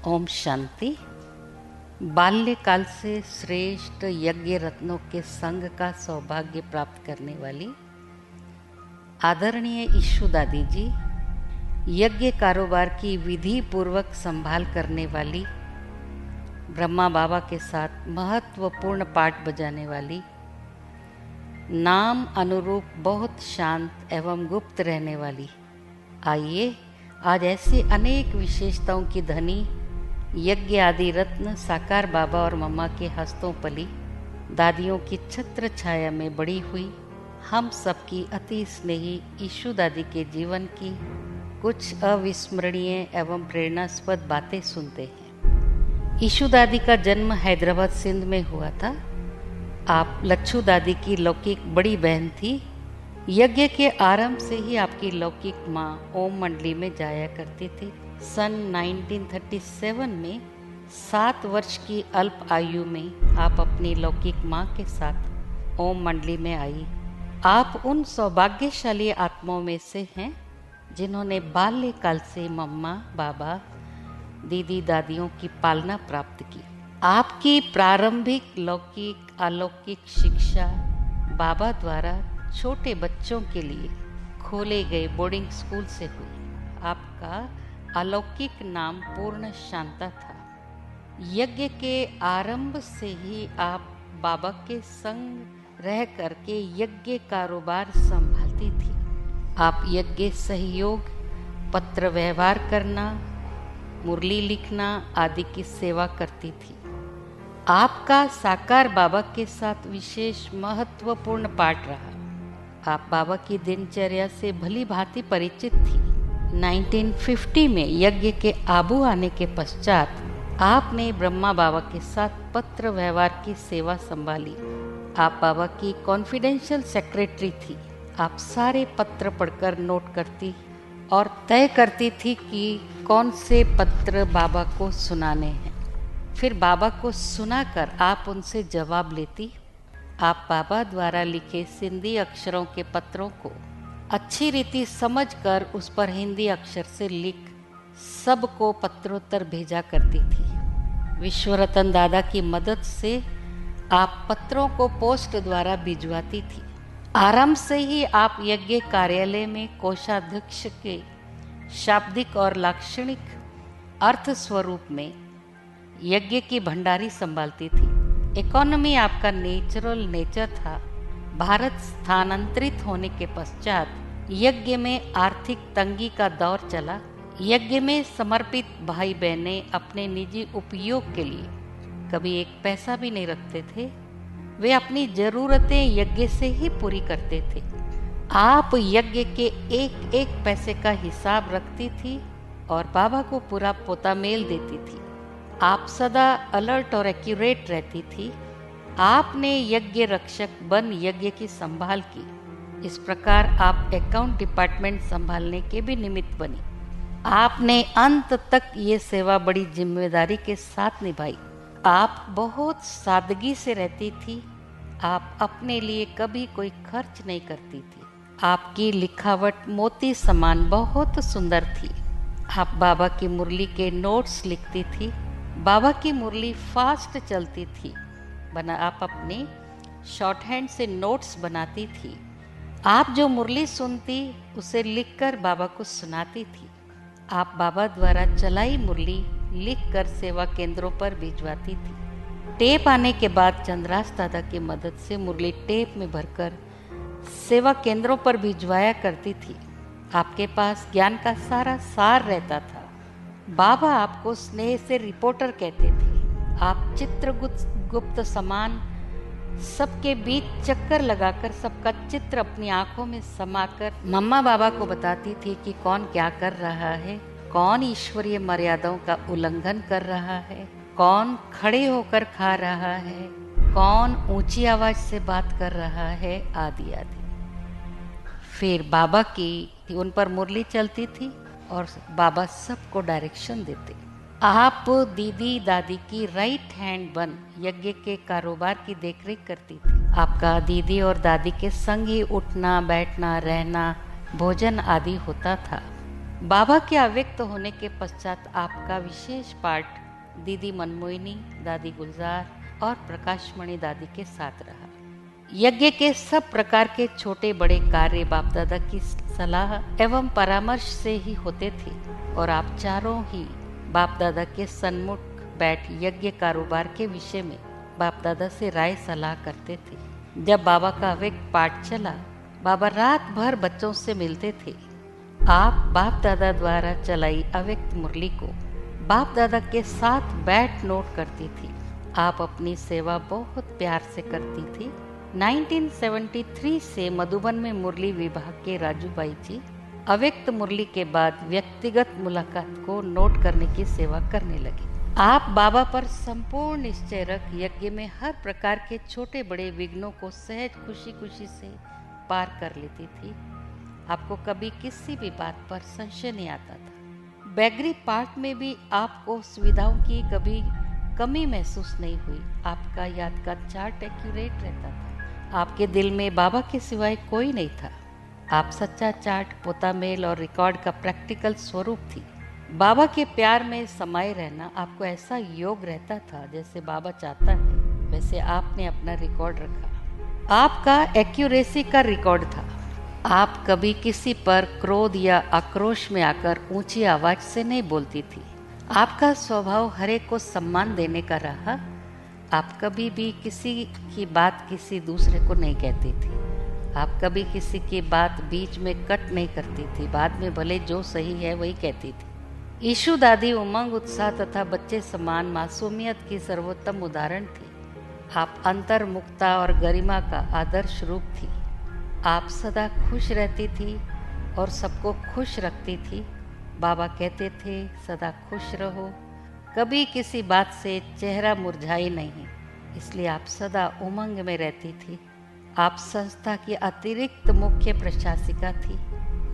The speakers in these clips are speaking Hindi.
ओम शांति। बाल्यकाल से श्रेष्ठ यज्ञ रत्नों के संग का सौभाग्य प्राप्त करने वाली आदरणीय ईशु दादी जी, यज्ञ कारोबार की विधि पूर्वक संभाल करने वाली, ब्रह्मा बाबा के साथ महत्वपूर्ण पाठ बजाने वाली, नाम अनुरूप बहुत शांत एवं गुप्त रहने वाली। आइए आज ऐसी अनेक विशेषताओं की धनी यज्ञ आदि रत्न साकार बाबा और मम्मा के हस्तों पली दादियों की छत्र छाया में बड़ी हुई हम सबकी अति स्नेही ईशु दादी के जीवन की कुछ अविस्मरणीय एवं प्रेरणास्पद बातें सुनते हैं। ईशु दादी का जन्म हैदराबाद सिंध में हुआ था। आप लच्छू दादी की लौकिक बड़ी बहन थी। यज्ञ के आरंभ से ही आपकी लौकिक माँ ओम मंडली में जाया करती थी। सन 1937 में 7 वर्ष की अल्प आयु में आप अपनी लौकिक माँ के साथ ओम मंडली में आई। आप उन सौभाग्यशाली आत्माओं में से हैं जिन्होंने बाल्यकाल से मम्मा बाबा दीदी दादियों की पालना प्राप्त की। आपकी प्रारंभिक लौकिक अलौकिक शिक्षा बाबा द्वारा छोटे बच्चों के लिए खोले गए बोर्डिंग स्कूल से हुई। आपका अलौकिक नाम पूर्ण शांता था। यज्ञ के आरंभ से ही आप बाबा के संग रह करके यज्ञ कारोबार संभालती थी। आप यज्ञ सहयोग, पत्र व्यवहार करना, मुरली लिखना आदि की सेवा करती थी। आपका साकार बाबा के साथ विशेष महत्वपूर्ण पाठ रहा। आप बाबा की दिनचर्या से भली भांति परिचित थी। 1950 में यज्ञ के आबू आने के पश्चात आपने ब्रह्मा बाबा के साथ पत्र व्यवहार की सेवा संभाली। आप बाबा की कॉन्फिडेंशियल सेक्रेटरी थी। आप सारे पत्र पढ़कर नोट करती और तय करती थी कि कौन से पत्र बाबा को सुनाने हैं। फिर बाबा को सुनाकर आप उनसे जवाब लेती। आप बाबा द्वारा लिखे सिंधी अक्षरों के पत्रों को अच्छी रीति समझकर उस पर हिंदी अक्षर से लिख सबको पत्रोत्तर भेजा करती थी। विश्वरतन दादा की मदद से आप पत्रों को पोस्ट द्वारा भिजवाती थी। आरंभ से ही आप यज्ञ कार्यालय में कोषाध्यक्ष के शाब्दिक और लाक्षणिक अर्थ स्वरूप में यज्ञ की भंडारी संभालती थी। इकोनॉमी आपका नेचुरल नेचर था। भारत स्थानांतरित होने के पश्चात यज्ञ में आर्थिक तंगी का दौर चला। यज्ञ में समर्पित भाई बहनें अपने निजी उपयोग के लिए कभी एक पैसा भी नहीं रखते थे। वे अपनी जरूरतें यज्ञ से ही पूरी करते थे। आप यज्ञ के एक एक पैसे का हिसाब रखती थी और बाबा को पूरा पोता मेल देती थी। आप सदा अलर्ट और एक्यूरेट रहती थी। आपने यज्ञ रक्षक बन यज्ञ की संभाल की। इस प्रकार आप अकाउंट डिपार्टमेंट संभालने के भी निमित्त बनी। आपने अंत तक ये सेवा बड़ी जिम्मेदारी के साथ निभाई। आप बहुत सादगी से रहती थी। आप अपने लिए कभी कोई खर्च नहीं करती थी। आपकी लिखावट मोती समान बहुत सुंदर थी। आप बाबा की मुरली के नोट्स लिखती थी। बाबा की मुरली फास्ट चलती थी। आप अपने शॉर्ट हैंड से नोट्स बनाती थी। आप जो मुरली सुनती उसे लिखकर बाबा को सुनाती थी। आप बाबा द्वारा चलाई मुरली लिखकर सेवा केंद्रों पर भिजवाती थी। टेप आने के बाद चंद्रास दादा की मदद से मुरली टेप में भरकर सेवा केंद्रों पर भिजवाया करती थी। आपके पास ज्ञान का सारा सार रहता था। बाबा आपको स्नेह से रिपोर्टर कहते थे। आप चित्रगुप्त समान सबके बीच चक्कर लगाकर सबका चित्र अपनी आंखों में समाकर मम्मा बाबा को बताती थी कि कौन क्या कर रहा है, कौन ईश्वरीय मर्यादाओं का उल्लंघन कर रहा है, कौन खड़े होकर खा रहा है, कौन ऊंची आवाज से बात कर रहा है, आदि आदि। फिर बाबा की उन पर मुरली चलती थी और बाबा सबको डायरेक्शन देते। आप दीदी दादी की राइट हैंड बन यज्ञ के कारोबार की देखरेख करती थी। आपका दीदी और दादी के संग ही उठना बैठना रहना भोजन आदि होता था। बाबा के अव्यक्त होने के पश्चात आपका विशेष पाठ दीदी मनमोहिनी, दादी गुलजार और प्रकाशमणि दादी के साथ रहा। यज्ञ के सब प्रकार के छोटे बड़े कार्य बाप दादा की सलाह एवं परामर्श से ही होते थे और आप चारों ही बाप दादा के सन्मुख बैठ यज्ञ कारोबार के विषय में बाप दादा से राय सलाह करते थे। जब बाबा का अव्यक्त पाठ चला, बाबा रात भर बच्चों से मिलते थे। आप बाप दादा द्वारा चलाई अव्यक्त मुरली को बाप दादा के साथ बैठ नोट करती थी। आप अपनी सेवा बहुत प्यार से करती थी। 1973 से मधुबन में मुरली विभाग के राजू भाई जी अव्यक्त मुरली के बाद व्यक्तिगत मुलाकात को नोट करने की सेवा करने लगे। आप बाबा पर संपूर्ण निश्चय रख यज्ञ में हर प्रकार के छोटे बड़े विघ्नों को सहज खुशी खुशी से पार कर लेती थी। आपको कभी किसी भी बात पर संशय नहीं आता था। बैगरी पार्ट में भी आपको सुविधाओं की कभी कमी महसूस नहीं हुई। आपका याद का चार्ट एक्यूरेट रहता था। आपके दिल में बाबा के सिवाय कोई नहीं था। आप सच्चा चार्ट, पोता मेल और रिकॉर्ड का प्रैक्टिकल स्वरूप थी। बाबा के प्यार में समाये रहना आपको ऐसा योग रहता था जैसे बाबा चाहता है वैसे आपने अपना रिकॉर्ड रखा। आपका एक्यूरेसी का रिकॉर्ड था। आप कभी किसी पर क्रोध या आक्रोश में आकर ऊंची आवाज से नहीं बोलती थी। आपका स्वभाव हरेक को सम्मान देने का रहा। आप कभी भी किसी की बात किसी दूसरे को नहीं कहती थी। आप कभी किसी की बात बीच में कट नहीं करती थी। बाद में भले जो सही है वही कहती थी। ईशु दादी उमंग, उत्साह तथा बच्चे समान मासूमियत की सर्वोत्तम उदाहरण थी। आप अंतर्मुक्ता और गरिमा का आदर्श रूप थी। आप सदा खुश रहती थी और सबको खुश रखती थी। बाबा कहते थे सदा खुश रहो, कभी किसी बात से चेहरा मुरझाई नहीं, इसलिए आप सदा उमंग में रहती थी। आप संस्था की अतिरिक्त मुख्य प्रशासिका थी।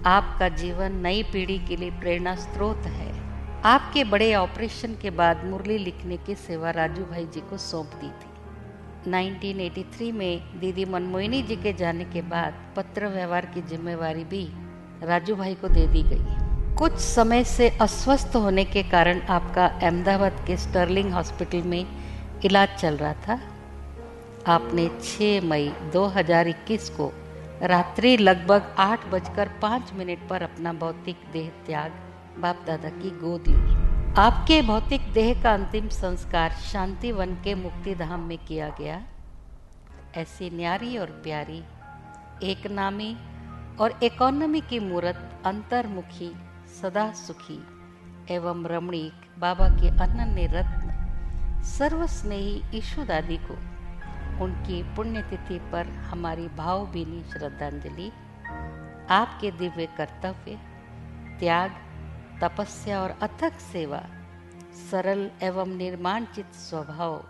आपका जीवन नई पीढ़ी के लिए प्रेरणा स्रोत है। आपके बड़े ऑपरेशन के बाद मुरली लिखने की सेवा राजू भाई जी को सौंप दी थी। 1983 में दीदी मनमोहिनी जी के जाने के बाद पत्र व्यवहार की जिम्मेवारी भी राजू भाई को दे दी गई। कुछ समय से अस्वस्थ होने के कारण आपका अहमदाबाद के स्टर्लिंग हॉस्पिटल में इलाज चल रहा था। आपने 6 मई 2021 को रात्रि लगभग 8:05 पर अपना भौतिक देह त्याग बाप दादा की गोद ली। आपके भौतिक देह का अंतिम संस्कार शांति वन के मुक्तिधाम में किया गया। ऐसी न्यारी और प्यारी, एक नामी और इकोनॉमी की मूर्त, अंतर्मुखी, सदा सुखी एवं रमणीक बाबा के अनन्य रत्न सर्वस्नेही ईशु दादी को उनकी पुण्यतिथि पर हमारी भावभीनी श्रद्धांजलि। आपके दिव्य कर्तव्य, त्याग, तपस्या और अथक सेवा, सरल एवं निर्माणचित स्वभाव,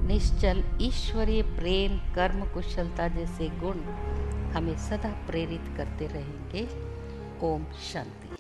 निश्चल ईश्वरीय प्रेम, कर्म कुशलता जैसे गुण हमें सदा प्रेरित करते रहेंगे। ओम शांति।